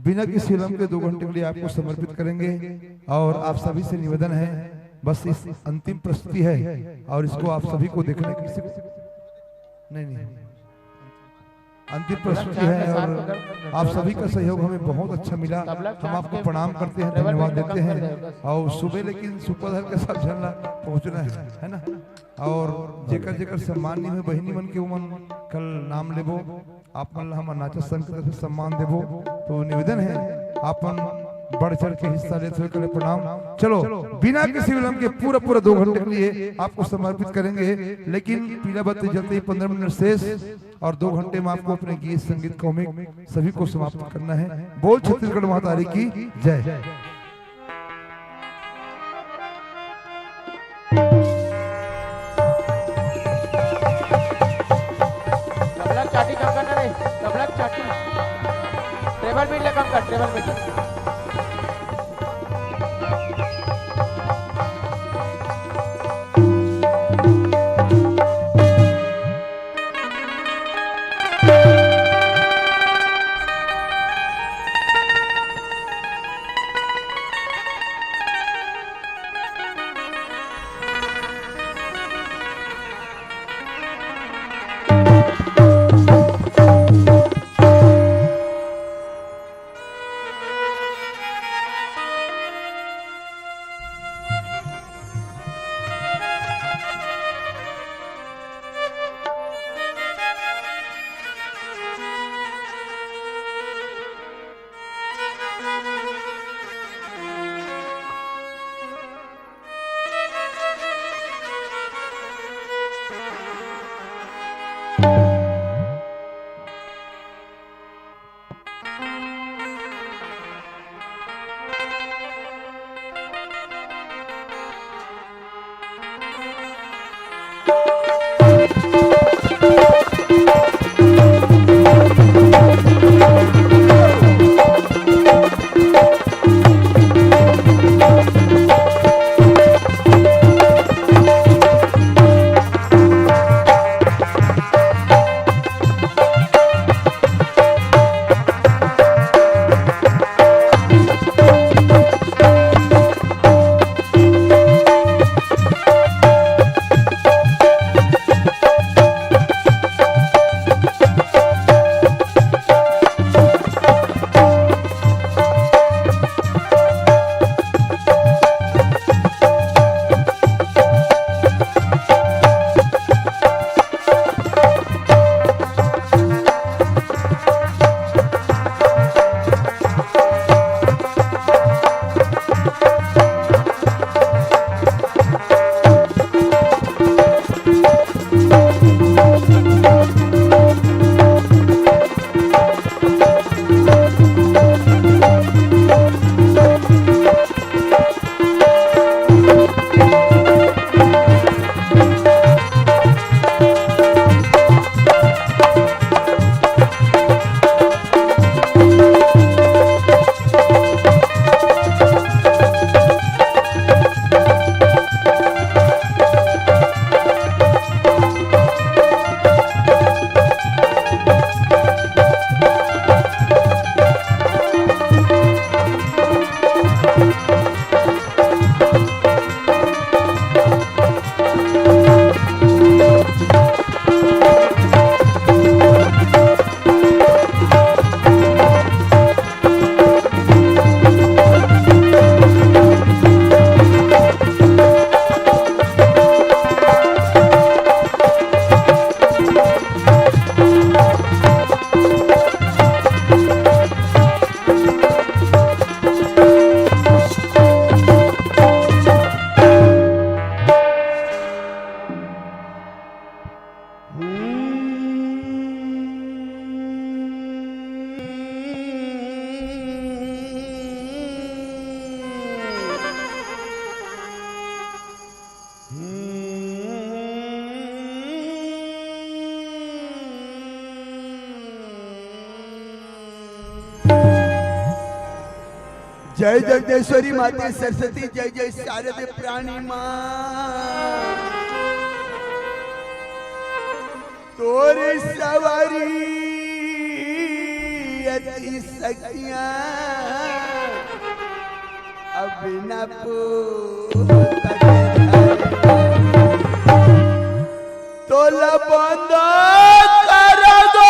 बिना किसी विलंब के 2 घंटे के लिए आपको समर्पित करेंगे। और आप सभी से निवेदन है, बस इस अंतिम प्रस्तुति है और इसको आप सभी को देखने किसी नहीं अंतिम प्रस्तुति है और आप सभी का सहयोग हमें बहुत अच्छा मिला। हम आपको प्रणाम करते हैं, धन्यवाद देते हैं। और सुबह लेकिन सुपरधर के साथ झरना पहुंचना है ना। और जेकर जेकर सम्मान में बहनी मन के उमन कल नाम लेबो, आप मन हम नाचा संघ के तरफ से सम्मान देबो। तो निवेदन है आपन बढ़ चढ़ के हिस्सा लेते हुए कले प्रणाम। चलो बिना किसी विलंब के पूरा 2 घंटे के लिए आपको समर्पित करेंगे। लेकिन पीला बत्ती जलते ही 15 मिनट शेष और 2 घंटे में आपको अपने गीत संगीत कॉमिक सभी को समाप्त करना है। बोल छत्तीसगढ़ महातारी की जय। चाटी कम करना रे, तबलक चाटी ट्रेबल बीट ले कम कर, ट्रेबल बीट जय जगदेश्वरी माते सरस्वती, जय जय शारदे प्राणी मां। तोरे सवारी अति शक्तियां अब न तोला बंद कर दो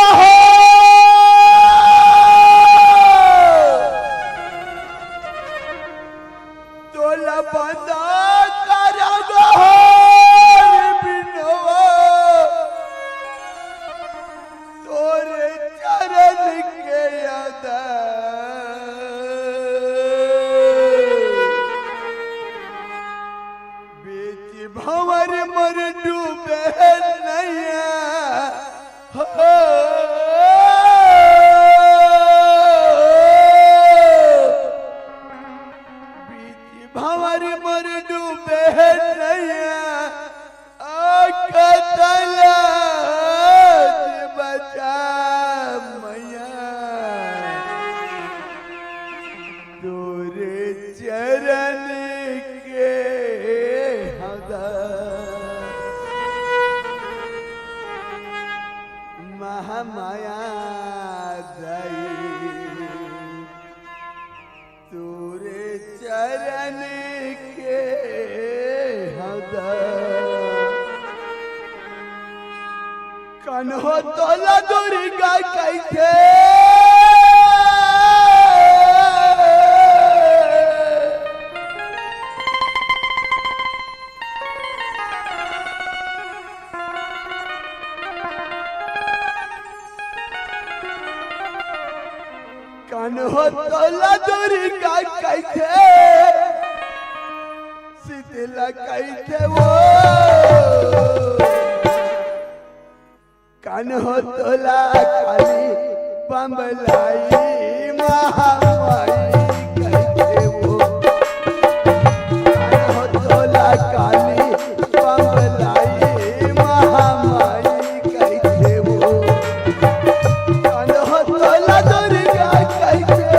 तोला बंद कर दो बिनवा तोरे चरण के याद बीच भंवर मर डूबे नैया हो बीच भंवर मर डूबे नैया आकतला बचा मैया तोरे चरण के हदा महामाया दई तोरे चरण के हदा कन्हो तोला दुर्गा कैथे कन्हो तोला दुर्गा कैथे शीतला कैथे वो कन्हो तोला काली बम्बलाई महामाई कहते वो कन्हो तोला काली बम्बलाई महामाई कहते वो कन्हो तोला दुर्गा कहते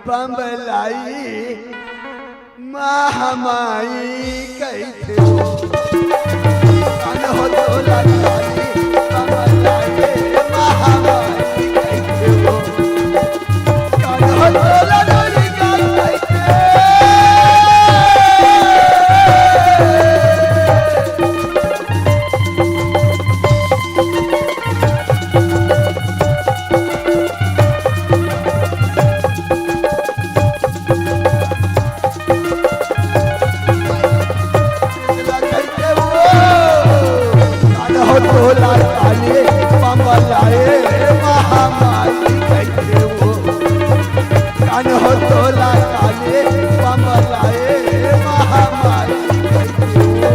बम्बलाई महामाई कहते हो कन्हो तोला काली बम्बलाई महामाई कहते हो कन्हो तोला दुर्गा कहते तोला काले बमलाए महामारी कैसे हो कान हो तोला काले बमलाए महामारी कैसे हो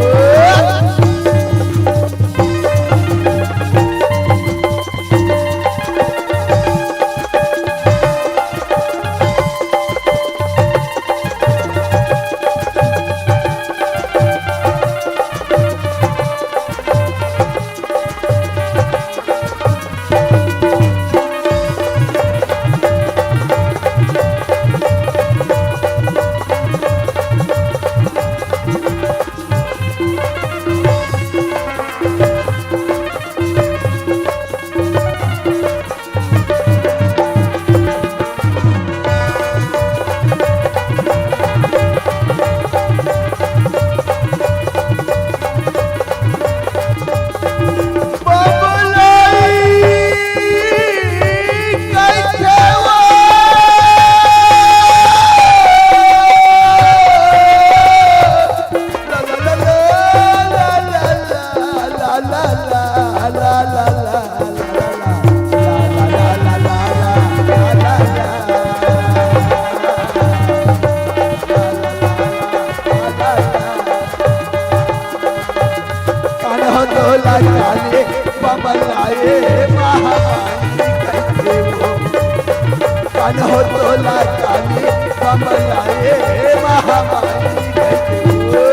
काले बमलाए महामारी कैसे हो कान हो तोला काले बमलाए महामारी कैसे हो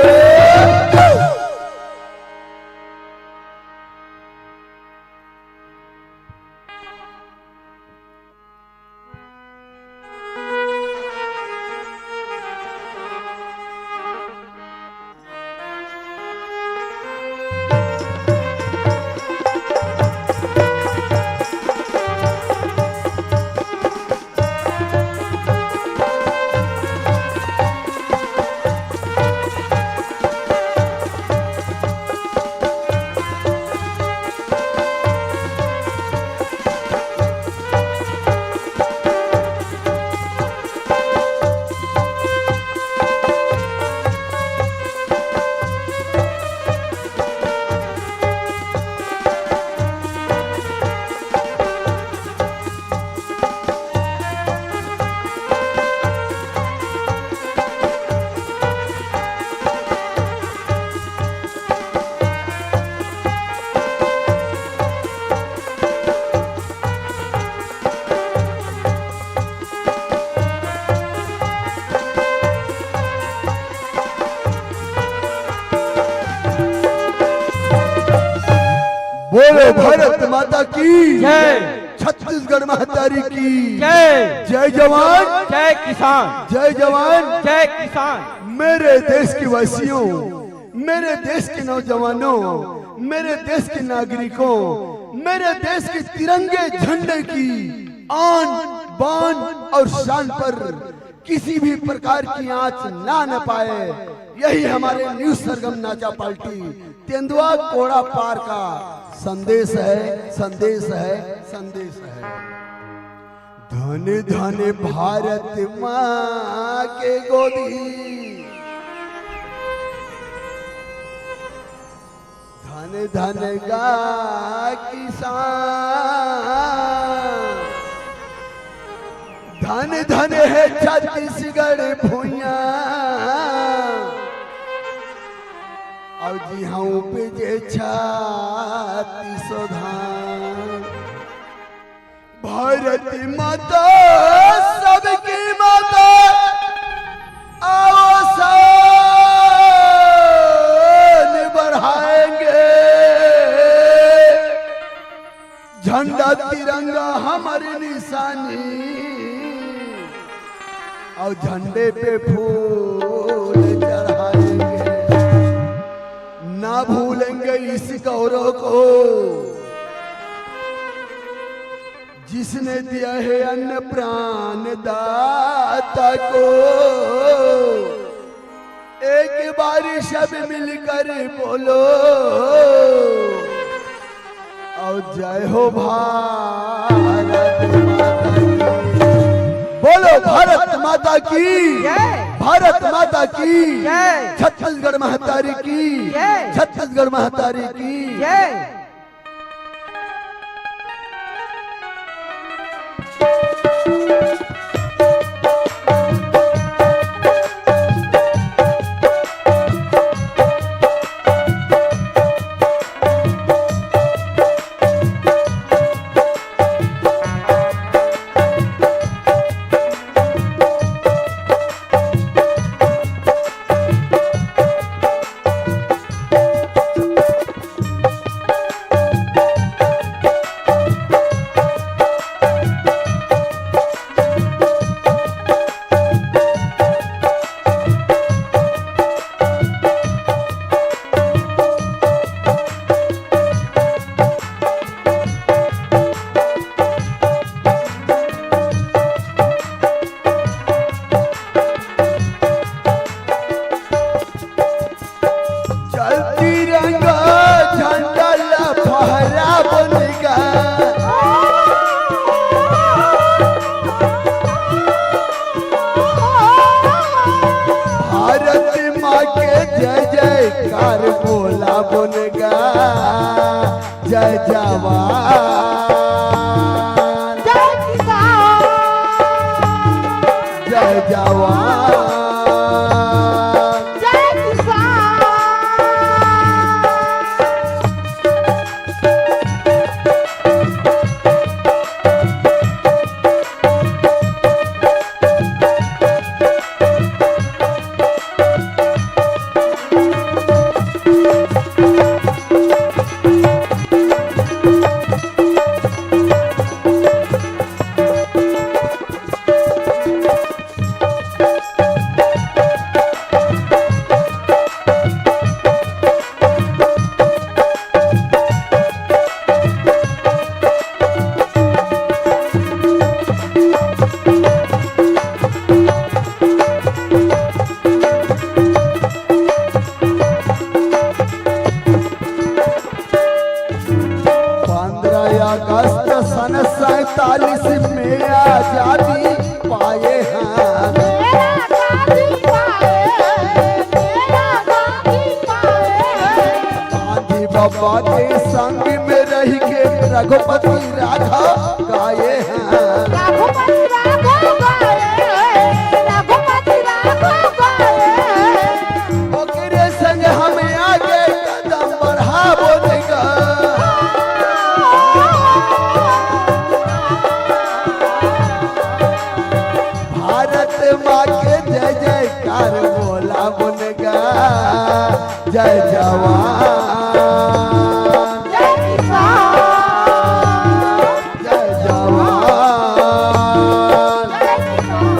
बोलो भारत माता की जय। छत्तीसगढ़ महतारी की जय। जय जवान जय किसान। जय जवान जय किसान। मेरे देश के वासियों, मेरे देश के नौजवानों, मेरे देश के नागरिकों, मेरे देश के तिरंगे झंडे की आन बान और शान पर किसी भी प्रकार की आंच ना न पाए, यही हमारे न्यू सरगम नाचा पार्टी तेंदुआ कोड़ा पार का संदेश है, संदेश है, संदेश है। धन धन भारत माँ के गोदी, धन धन गा किसान, धन धन है छत्तीसगढ़ भूया, और जी हाँ उपजे 36 धान। भारत माता सबकी माता, आओ शान बढ़ाएंगे, झंडा तिरंगा हमारी निशानी, और झंडे पे फूल चढ़ाएंगे, ना भूलेंगे इस गौरव को जिसने दिया है अन्न प्राण दाता को। एक बार सब मिलकर बोलो, और जय हो भारत माता की। बोलो भारत माता की जय। भारत माता की जय। छत्तीसगढ़ महतारी की जय। छत्तीसगढ़ महतारी की जय। तिरंगा झंडा लहरा बनेगा। भारत माँ के जय जयकार बोला बनेगा। जय जवान जय किसान, जय जवान जय किसान। अगस्त सन 47 में आजादी पाए हैं। मेरा गांधी पाए, मेरा गांधी पाए। गांधी बाबा के संग में रह के रघुपति राघव गाए हैं। रघुपति राघव गाए, रघुपति राघव गाए। ओकरे संग हमें आगे कदम बढ़ावोगा। भारत माँ के जय जयकार बोला बनेगा। जय जवान जय किसान, जय जवान जय किसान।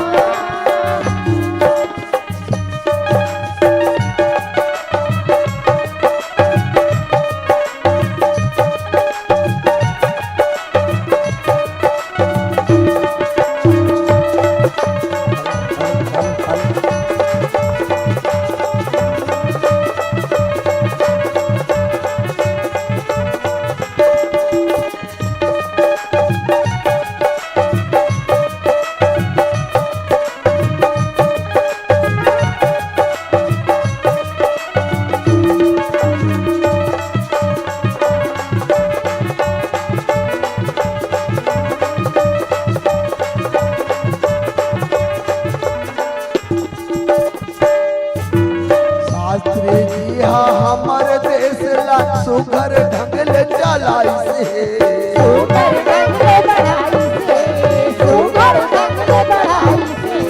शास्त्री जी हाँ हमारे देश ला सुघर ढंग ले चलाई से। सुगर ढंग बढ़ाई से, सुगर ढंग बढ़ाई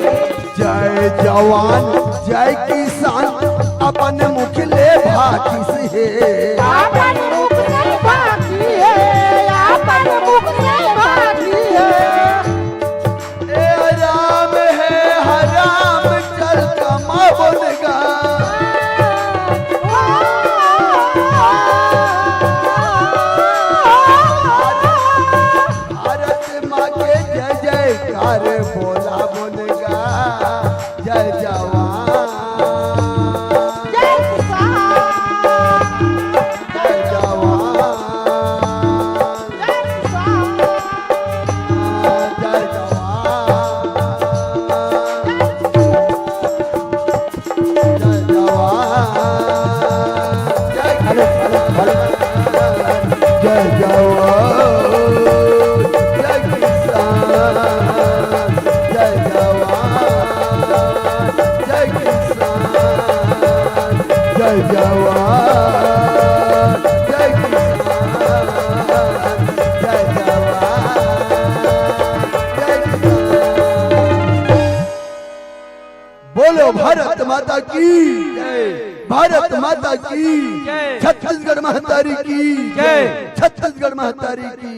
से। जय जवान जय किसान अपन मुख ले भाकी से। आपन मुख से भागी है, आपन मुख से भागी है। ए राम है हराम चल कमा बनेगा। भारत माँ के जय जयकार बोला बनेगा। जय जवान जय किसान, जय जवान जय किसान। जय जवान जय जवान जय जय जवान जय किसान। जय जवान जय किसान। जय जवान जय किसान। जय जवान जय किसान। बोलो भारत माता की जय। भारत माता की जय। छत्तीसगढ़ महतारी की जय। छत्तीसगढ़ महतारी की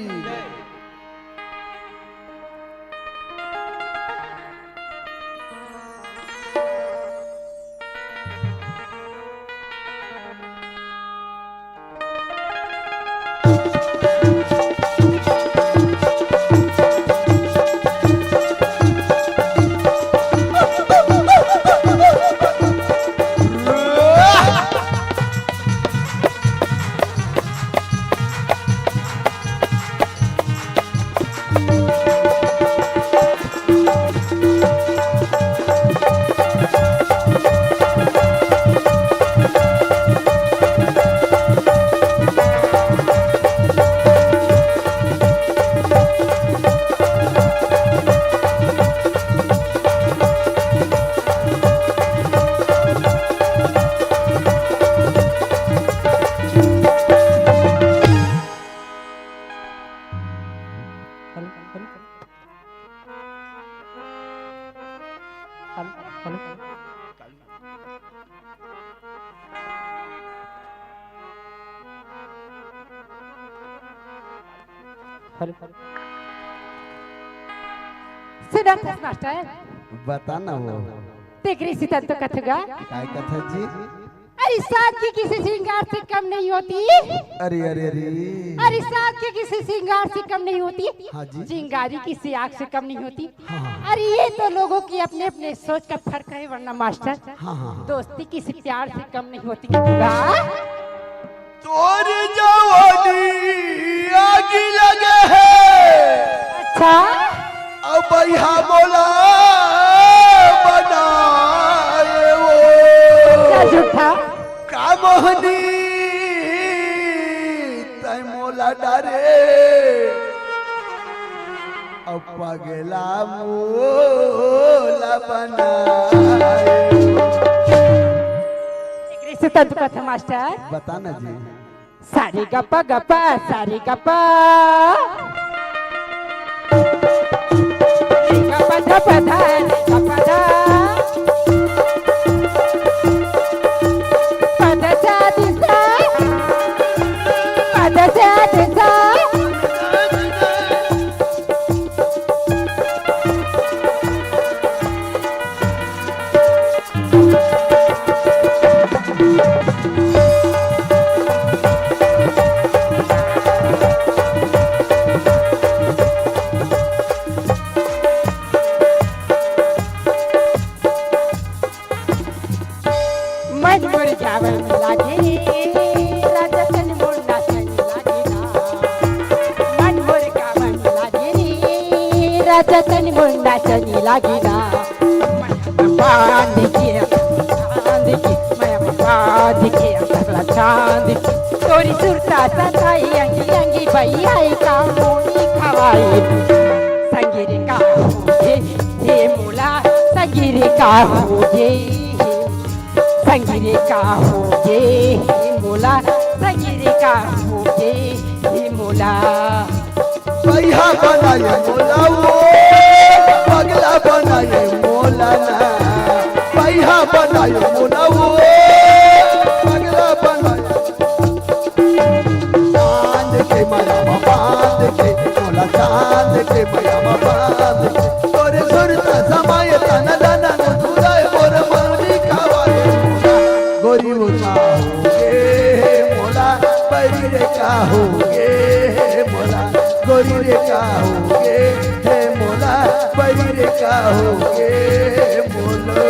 सिद्धार्थ मास्टर बता ना वो तेरी सीता तो कथगा काय कथा जी। अरे साथ की किसी श्रृंगार से कम नहीं होती। अरे अरे अरे अरे साथ की किसी श्रृंगार से कम नहीं होती। हाँ जी। चिंगारी किसी आग से कम नहीं होती। हाँ। अरे ये तो लोगों की अपने अपने सोच का फर्क है वरना मास्टर हाँ। दोस्ती किसी प्यार से कम नहीं होती। हाँ? तोर जवानी आग लगे है अच्छा अब यहाँ बोला बनाए वो क्या झूठा का मोहनी तय मोला डारे अब पगला मोला बनाए। से तंतु कथा मास्टर बताना जी। सारी गप्पा गप्पा सारी गप्पा गप्पा गप्पा धा गप्पा धा पदसा दिसा पदसा दिसा मजबूर जावन लागे राजा तन मुंडा चन लागे ना मजबूर जावन लागे राजा तन मुंडा चन लागे ना बांध के मैं बांध के अंतरला चांद तोरी सुरता सताई अंगी अंगी भई आई का मोनी खवाई संगीरे का हे मुला संगीरे का होगे संगीरे का होगे मोला संगीरे का होगे मोला पैहा बनाए मोला वो पगला बनाए मोला ना पैहा बनाए मोला वो पगला बनाए चांद के माया बांध के मोला चांद के माया बांध के तोरे सुरता समाये तना दाना न दुराए मोर मौनी खावाए गोरी वो का होगे मोला परी रे का होगे मोला गोरी रे का होगे हे मोला परी रे का होगे मोला।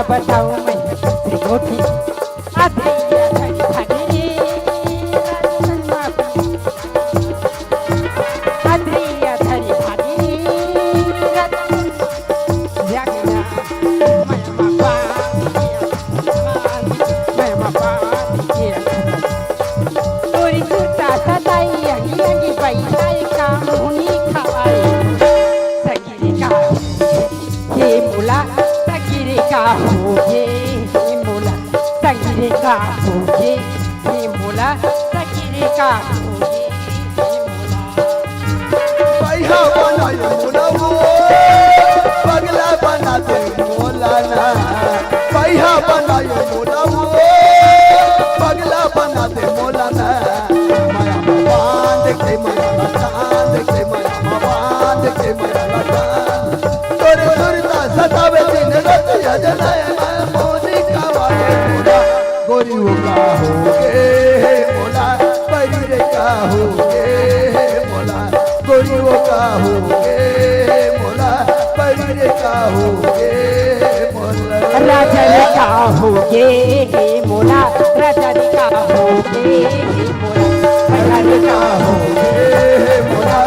बताओ मैं त्रिकोठी आधैया धरी धरी आधैया धरी धरी जगना मैं मापा तोरी सुरता सताई अंगी अंगी बैठाई का मुनी खवाई सगिरी का हे मुला का होगे मोला संगीरे का होगे मोला संगीरे का होगे पैहा बनाए मोला वो पगला बना दे मोला ना पैहा बनाए मोला वो पगला बना दे मोला ना माया बांध के माया चांद के माया बांध के माया चांद तोरे सुरता सतावे दिन रात जनाए माया मोनी खावाए मोला गोरी वो का होगे मोला परी रे का होगे मोला गोरी वो का होगे मोला परी रे का होगे मोला राजा का होगे मोला राजा का होगे मोला राजा का होगे मोला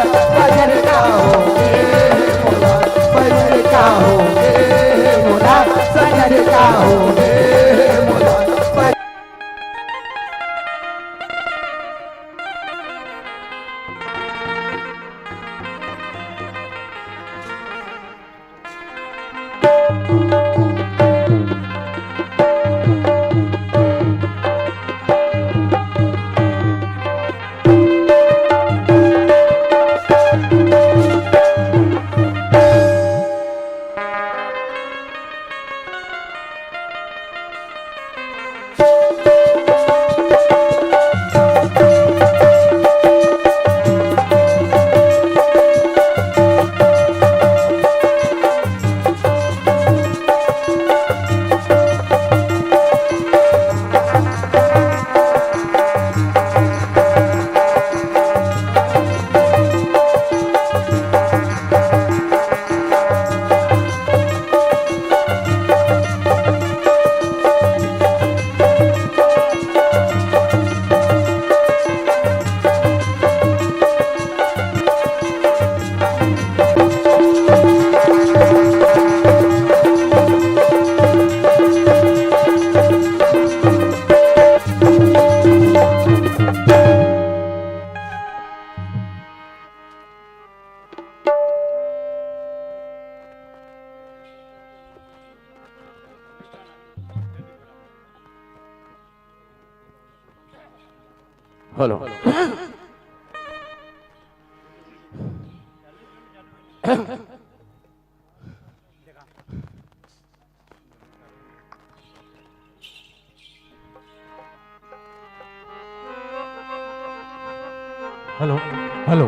हेलो हेलो हेलो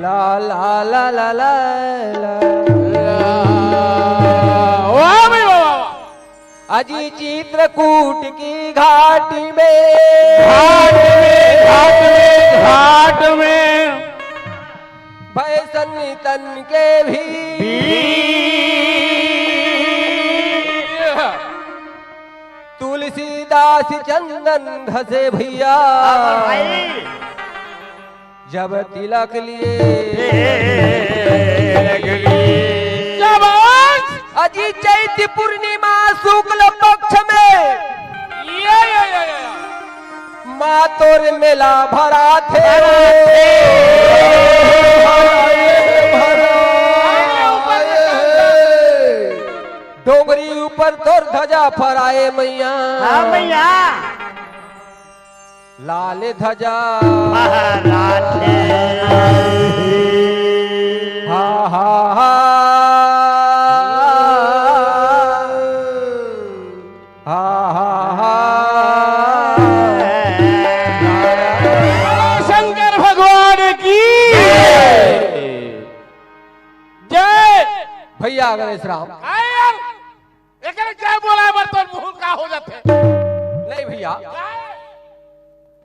ला ला ला ला ला ला वाह भाई वाह अजी चित्रकूट की घाटी में घाट में फैशन तन के भी तुलसीदास चंदन घसे भैया जब तिलक लिए अजी चैत्र पूर्णिमा शुक्ल पक्ष में मातोर मेला भरा थे डोंगरी ऊपर तोर ध्वजा फहराए मैया मैया लाल ध्वजा हा हा हा शंकर भगवान की जय भैया गणेश राम क्या बोला है बर्तन मुंह का हो जाते नहीं भैया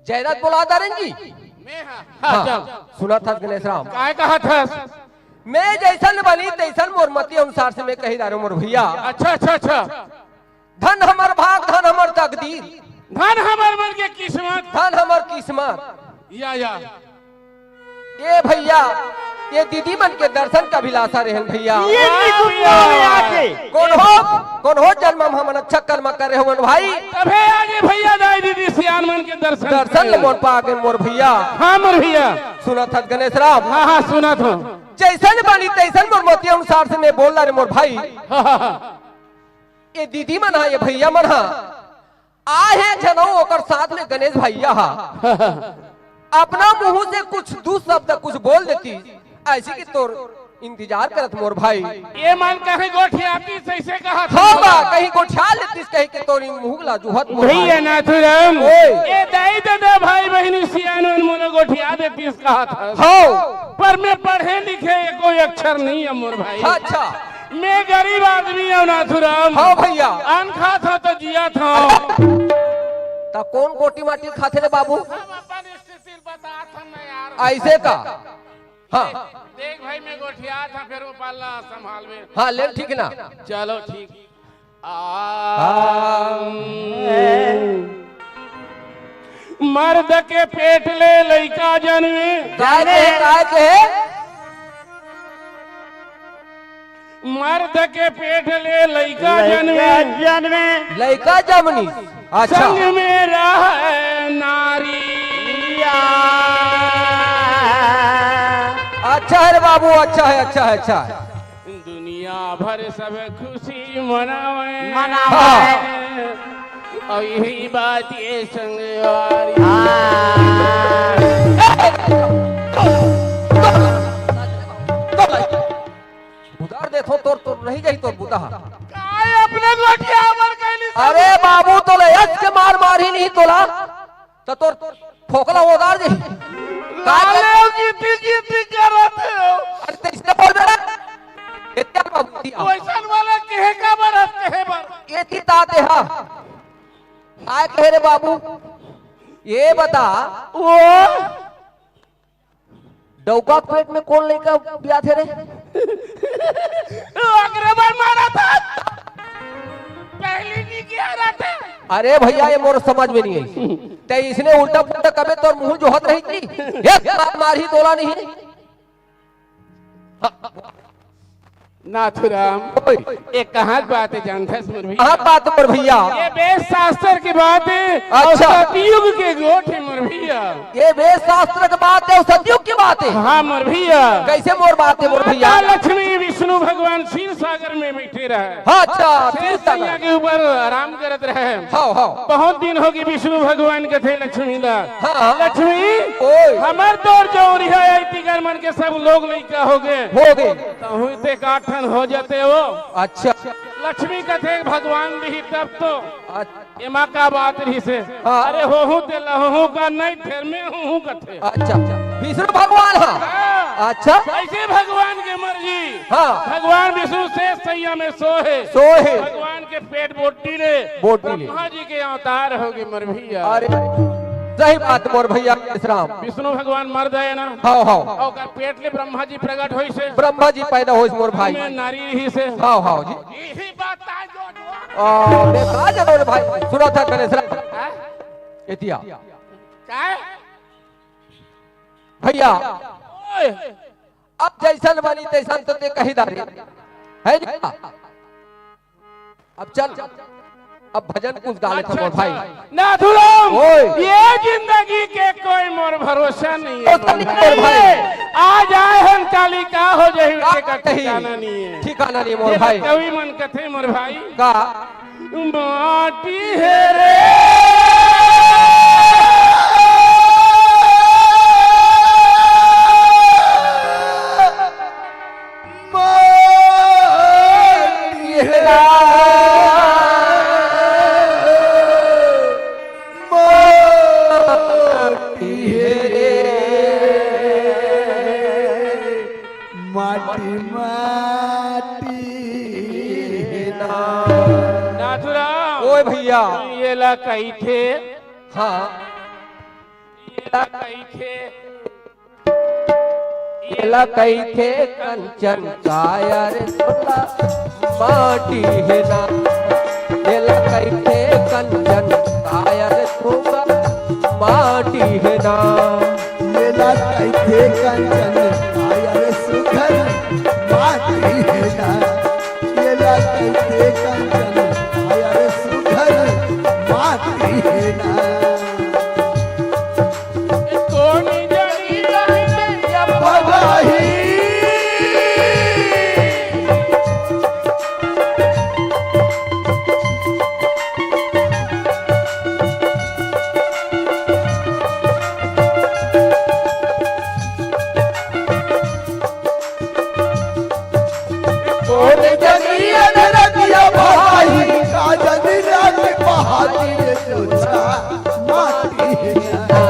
जयनाथ बोला दारन जी मैं हाँ, सुना था गणेश राम काय कहा था मैं जैसन बनी तैसन मोर मती अनुसार से मैं कही दारू मोर भैया अच्छा अच्छा अच्छा धन हमर भाग धन हमर तकदीर धन हमार मन के किस्मत धन हमर किस्मत या ये भैया ये दीदी मन के दर्शन का अभिलाषा रहन भैया कौन हो जन्म हम अच्छा कर्म कर रहे हो भाई तबे आगे भैया दाई दीदी सियान मन के दर्शन मोर पाके मोर भैया हाँ मोर भैया सुना था गणेश राम हाँ हाँ सुना था जैसन बनी तैसन मोर मोती अनुसार से मैं बोल रहा रे मोर भाई ये दीदी मन है ये भैया मन है आहे जनो ओकर साथ में गणेश भैया हा अपना मुंह से कुछ दू शब्द कुछ बोल देती ऐसी कि तोर इंतजार करत मोर भाई ये मन कहीं गोठियाती सैसे कहा होगा कहीं गोठिया लेतीस कहीं के तोरी मुंह ला जुहत मोर भाई। भैया नाथुराम ओए। ये दाई दादा भाई बहनी सियान मोने गोठिया देतीस कहा था हो पर मैं पढ़े लिखे कोई अक्षर नहीं है मोर भाई अच्छा मैं गरीब आदमी हूँ नाथुराम हाँ भैया अन खा था तो जिया था ता कौन गोटी माटी खाते रे बाबू अपन स्थिति बता था ना यार ऐसे का हाँ देख भाई मैं गोठिया था फिर वो पाला संभाल में हाँ ले ठीक ना चलो ठीक मर्द के पेट ले लइका जन्मे काय के मर्द के पेट ले लइका जन्मे लड़का जमनी अच्छा संग में रह नारी अच्छा है रे बाबू अच्छा है अच्छा है अच्छा है दुनिया भर सब खुशी मनावे हाँ। और यही बात ये संगवारी उधार देखो तोर तो नहीं जाई तोर बुता काय अपने गोठिया मर कैली अरे बाबू तो ले यस के मार मार ही नहीं तोला तो तोर ठोकला उधार दे गीती करत हो अरे तेरे बोल दे इतना बाबू दिया वैसन वाला कहे का बरस कहे बर ये थी ताते हा आए कहे रे बाबू ये बता वो डौका पेट में कौन लेकर बिया थे रे अग्रवाल मारा था पहली नहीं किया रहता अरे भैया ये मोर समझ में नहीं आई ते इसने उल्टा पुल्टा कबे तो मुंह जोहत रही थी ये मार ही तोला नहीं नाथुराम ओए, एक कहाँ की बात है जानता है मोर भैया? कहाँ बात मोर भैया? ये वेद शास्त्र की बात है और अच्छा। सतयुग के गोठ है मोर भैया। ये वेद शास्त्र की बात है और सतयुग की बात है। हाँ मोर भैया। कैसे मोर बात है मोर भैया? माता लक्ष्मी विष्णु भगवान क्षीर सागर में बैठे रहे। हाँ, अच्छा शेष सैया के ऊपर आराम करत रहे। हाँ हाँ बहुत दिन हो गए विष्णु भगवान के थे लक्ष्मी ला। हाँ। लक्ष्मी ओए। हमार दौर जो है तिगर मन के सब लोग लड़का हो गए हो गए। तो ते काठन हो जाते हो। अच्छा लक्ष्मी कथे भगवान भी तब तो अच्छा एमा का बात रही से। हाँ। अरे हो ते लहो का नहीं फिर में हूँ कथे। अच्छा विष्णु भगवान। हाँ हाँ। अच्छा ऐसे भगवान के मर्जी। हाँ। भगवान विष्णु से सैया में सोहे। सोहे। भगवान के पेट बोटी ले बोटी ले। ब्रह्मा जी के अवतार हो गए मर भैया। अरे सही बात मोर भैया विश्राम। विष्णु भगवान मर गए ना। हाँ हाँ और कर पेट ले ब्रह्मा जी प्रकट होई से। ब्रह्मा जी पैदा होइस मोर भाई। में नारी ही से। हाँ हाँ जी। यही बात आज जो अरे कहा जानो रे भाई? सुना था गणेश हाँ? एतिया क्या है? भैया ओए, अब जैसन बनी तैसन तो ते कही दारी है जी? अब चल अब भजन कुछ गा लेता मोर भाई। नाथुराम ओए। ये जिंदगी के कोई मोर भरोसा नहीं है ओ तनिक मोर भाई। आज आए हम काली का हो जाए का का कही? ठिकाना नहीं है। ठिकाना नहीं मोर भाई। कवि मन कथे मोर भाई का माटी है रे माटी माटी नाथुराम। ओए भैया। ये ला कही थे हाँ ये ला कही थे एला कई थे कंचन काया रे सोला माटी है ना। एला कई थे कंचन काया रे सोला माटी है ना। ये लाते थे कंचन आया रे सुखर माटी है ना। ये लाते थे कंचन आया रे सुखर माटी है ना। कौन जानी रही या बधाई कौन जानी रतिया भाई काजल रात बहाती रे तुझा माटी है ना।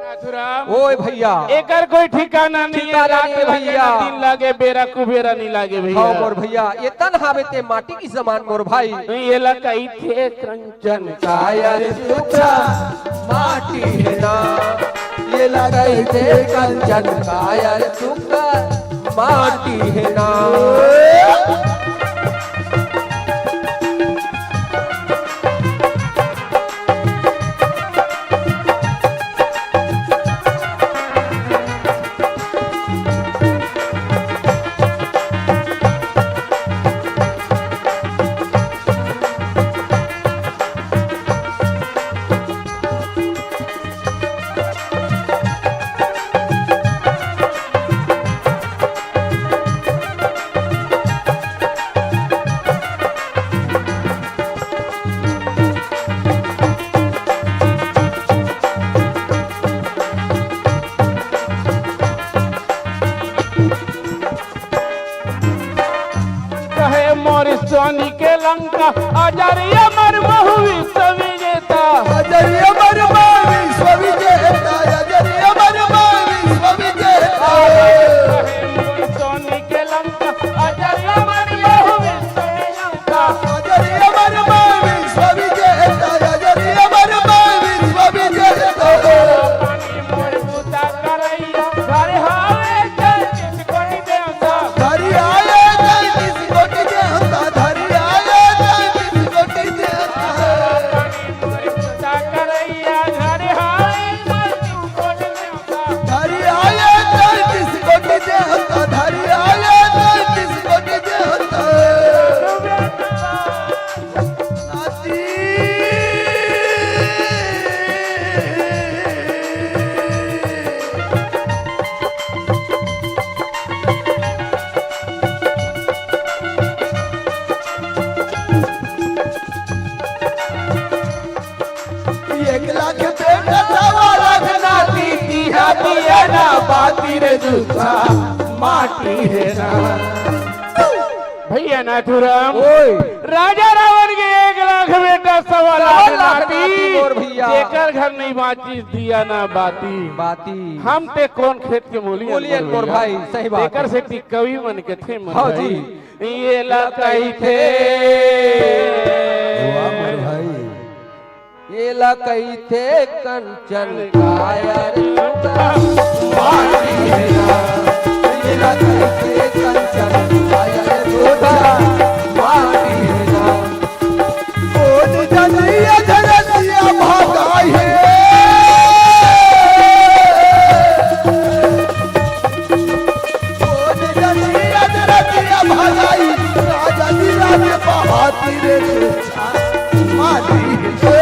नाथुराम ओए भैया। एकर कोई ठिकाना नहीं है। ठिकाना रात नहीं है लागे भैया। ना दिन लागे बेरा कुबेरा नहीं लागे हाँ भैया। मोर भैया ये तन हावे ते माटी की समान मोर भाई। ये ला कही थे कंचन काया रे सुखा माटी है ना। ये लगाई थे कंचन काया रे सुखा माटी है ना। कहे मोर सोनी के लंका अजरिया मर महु विश्व विजेता। अजरिया मरमा विश्व विजेता अजरिया मरमा विश्व विजेता। कहे मोर सोनी के लंका अजरिया मर महु विश्व विजेता। अजरिया मरमा विश्व विजेता अजरिया मरमा विश्व विजेता। पानी मोर बूता करैया घर हावे जय जिस कोई देवता। धरी आए जय किस कोटि देवता धरी आए जय किस कोटि देवता। पानी मोर बूता करैया जूठा माटी है ना। भैया नाथुराम, ओए राजा रावण के 1 लाख बेटा 1.25 लाख नाती और भैया जेकर घर नहीं बाची दिया ना बाती बाती हम ते कौन खेत के मूलियन मूलियन मोर भाई, सही बात जेकर है। से टिकवी मन के थे मन हाँ भाई। जी। ये लकई थे ये लकई थे कंचन कायर माटी है ना। ये लकई थे कंचन कायर दूधा माटी है ना। कौन जनिया धरतिया भागाई है। कौन जनिया धरतिया भागाई। राजा जी राजे बहाती रे जूठा माटी है।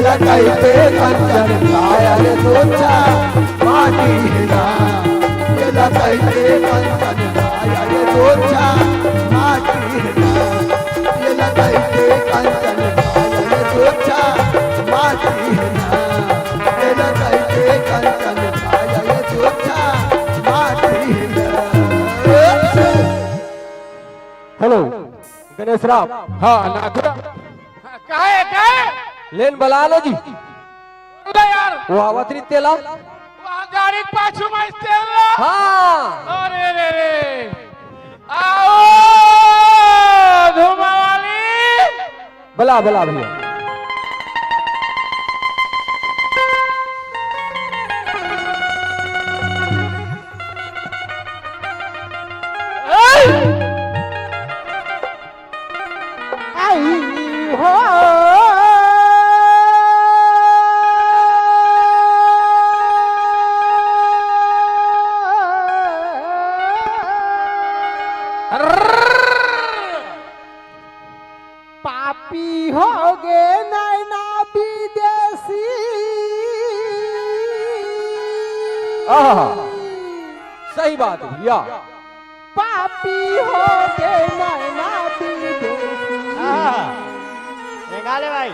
लगाई के कंचन काया ये जूठा माटी है ना। ये लगाई के कंचन काया ये जूठा माटी है। Hello hello hello Ganesh Ram हाँ नाथुराम काहे लेन बला लो जी बोला यार वो आवतरी तेला वहाँ गाड़ी के पाछू में तेल हाँ अरे रे रे आओ धुमा वाली बला बला भैया आई हो पापी हो गे नैना विदेशी आहा सही बात है भैया पापी हो गे नैना विदेशी निकाले भाई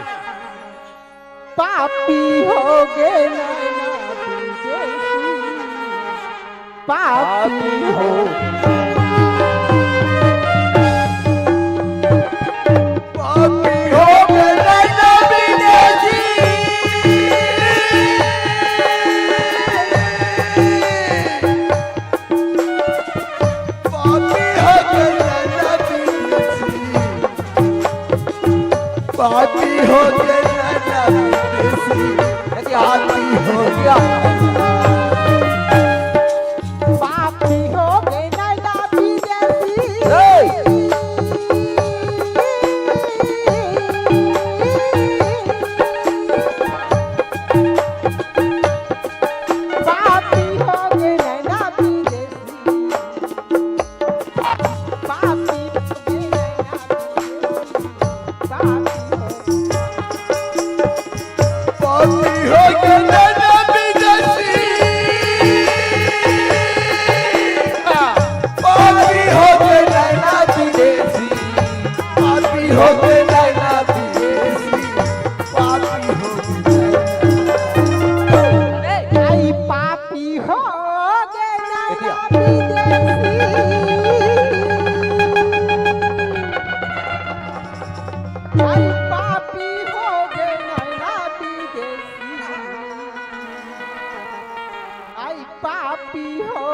पापी हो गे नैना विदेशी पापी हो पापी हो गए नैना विदेशी। पापी हो गए नैना विदेशी। पापी हो गए नैना विदेशी। पापी हो गया पापी हो गे नैना विदेशी पापी हो गे नैना विदेशी पापी हो गे नैना विदेशी पापी हो गए नैना विदेशी।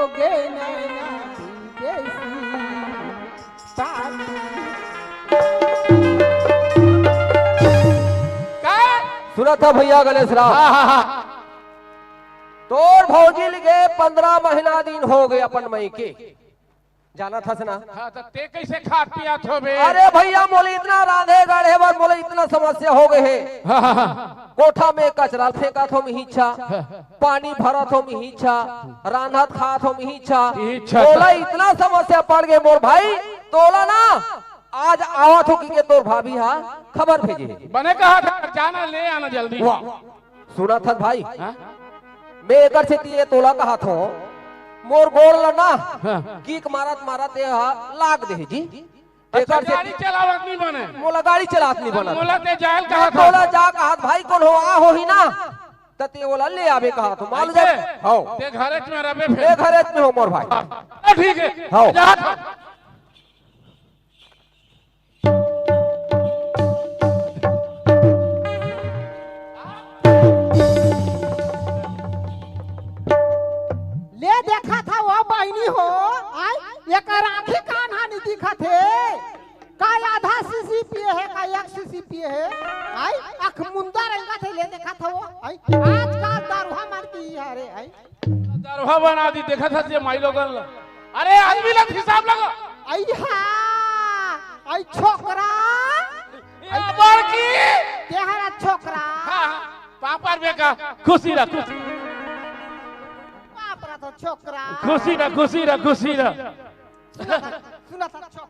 लोगे नैना विदेशी का सुना था भैया गणेश राव, हाँ हाँ हाँ तोर भौजी लगे 15 महीना दिन हो गए अपन मई के, जाना था सुना। हाँ, तो ते कैसे खा पिया थो बे? अरे भैया मोले इतना राधे गढ़े बार मोले इतना समस्या हो गए है। हाँ हाँ हाँ कोठा में कचरा फेंका थो मिहिच्छा, पानी भरा थो मिहिच्छा, रांधत खा थो मिहिच्छा, इच्छा। तोला इतना समस्या पड़ गए मोर भाई, तोला ना आज आवा थो कि के तोर भाभी हा खबर भेजे है। बने कहा था जाना ले आना जल्दी। सुना था भाई, हाँ? मैं एकर से तिये तोला कहा थो मोर गोड़ लना हाँ। कीक मारत मारत यहाँ लाग दे जी। अच्छा, एकर से गाड़ी चलावत नहीं बने, मोला गाड़ी चलात नहीं बना, मोला ते जायल कहा था। तोला जा कहा भाई कौन हो आ हो ही ना, तते बोला ले आवे कहा तो मान जा हां ते घरे में रबे ए फिर घरे में हो मोर भाई। ठीक है हाँ। जा था। ले देखा था वो बहनी हो आई एक आंखें कान हानि दिखा थे का आधा सीसी पिए है का 1 सीसी पिए है आई आंख मुंदा रंगा थे ले देखा था वो आई आजकल दारूहा मारती है रे आई दरवा बना दी देखा था जे माई लोगन ला। अरे आदमी लग हिसाब लगा आई हा आई छोकरा ये बड़की तेहरा छोकरा हाँ पापर बेका खुशी रख बाप रा तो छोकरा खुशी रख खुशी रख खुशी रख सुना था छोकरा